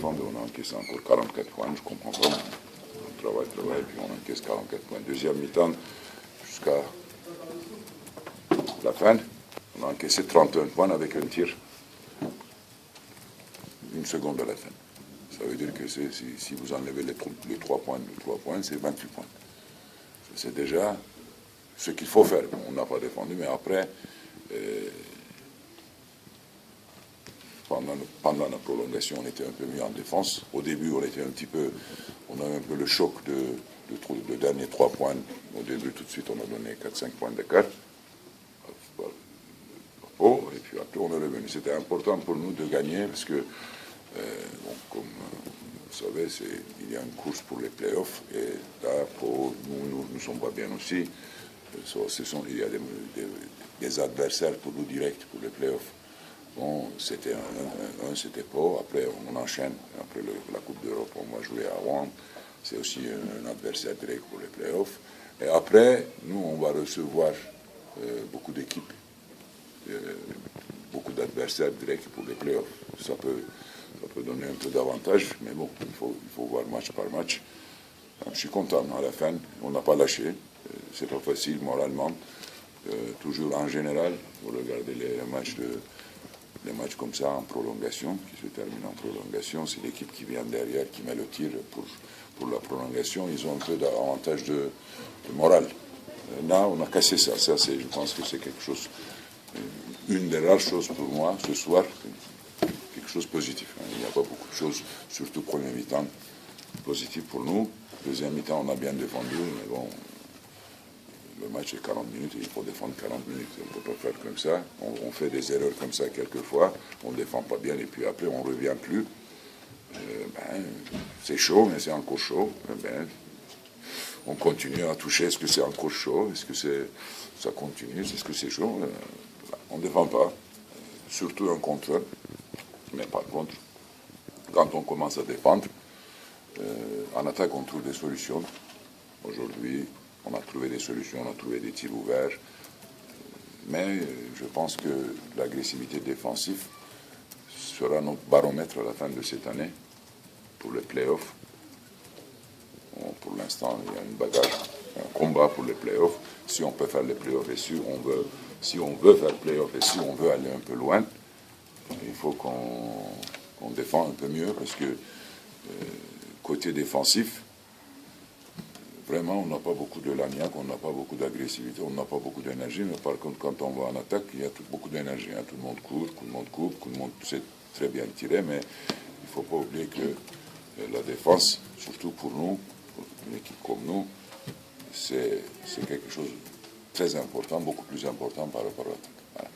défendre, on a encaissé encore 44 points, je comprends pas. On travaille, puis on encaisse 44 points. Deuxième mi-temps, jusqu'à la fin, on a encaissé 31 points avec un tir. Une seconde à la fin. Ça veut dire que si vous enlevez les 3 points, c'est 28 points. C'est déjà ce qu'il faut faire. On n'a pas défendu, mais après, pendant la prolongation, on était un peu mieux en défense. Au début, on a eu un peu le choc de derniers 3 points. Au début, tout de suite, on a donné 4-5 points d'écart. Et puis après, on est revenu. C'était important pour nous de gagner parce que, comme vous savez, il y a une course pour les playoffs. Et là, pour nous ne sommes pas bien aussi. Il y a des adversaires pour nous directs pour les playoffs. Bon, c'était c'était Pau. Après, on enchaîne. Après la Coupe d'Europe, on va jouer à Rouen. C'est aussi un adversaire direct pour les playoffs. Et après, nous, on va recevoir beaucoup d'équipes, beaucoup d'adversaires directs pour les playoffs. Ça peut donner un peu d'avantage, mais bon, il faut voir match par match. Je suis content. À la fin, on n'a pas lâché. C'est pas facile moralement. Toujours en général, vous regardez les matchs comme ça en prolongation, qui se terminent en prolongation, c'est l'équipe qui vient derrière qui met le tir pour la prolongation. Ils ont un peu d'avantage de morale. Là, on a cassé ça. Je pense que c'est quelque chose, une des rares choses pour moi ce soir, quelque chose de positif. Il n'y a pas beaucoup de choses, surtout premier mi-temps, positif pour nous. Deuxième mi-temps, on a bien défendu, mais bon, le match est 40 minutes et il faut défendre 40 minutes. On ne peut pas faire comme ça. On fait des erreurs comme ça quelquefois. On ne défend pas bien et puis après, on ne revient plus. C'est chaud, mais c'est encore chaud. On continue à toucher. Est-ce que c'est encore chaud? Est-ce que ça continue? Est-ce que c'est chaud? On ne défend pas. Surtout un contre. Mais par contre, quand on commence à défendre, en attaque, on trouve des solutions. Aujourd'hui, on a trouvé des solutions, on a trouvé des tirs ouverts. Mais je pense que l'agressivité défensive sera notre baromètre à la fin de cette année pour les playoffs. Bon, pour l'instant, il y a une bagarre, un combat pour les playoffs. Si on peut faire les playoffs et si on veut faire les playoffs et si on veut aller un peu loin, il faut qu'on défende un peu mieux parce que côté défensif, vraiment, on n'a pas beaucoup de lagnac, on n'a pas beaucoup d'agressivité, on n'a pas beaucoup d'énergie, mais par contre, quand on va en attaque, il y a beaucoup d'énergie. Tout le monde court, tout le monde coupe, tout le monde sait très bien tirer, mais il ne faut pas oublier que la défense, surtout pour nous, pour une équipe comme nous, c'est quelque chose de très important, beaucoup plus important par rapport à l'attaque. Voilà.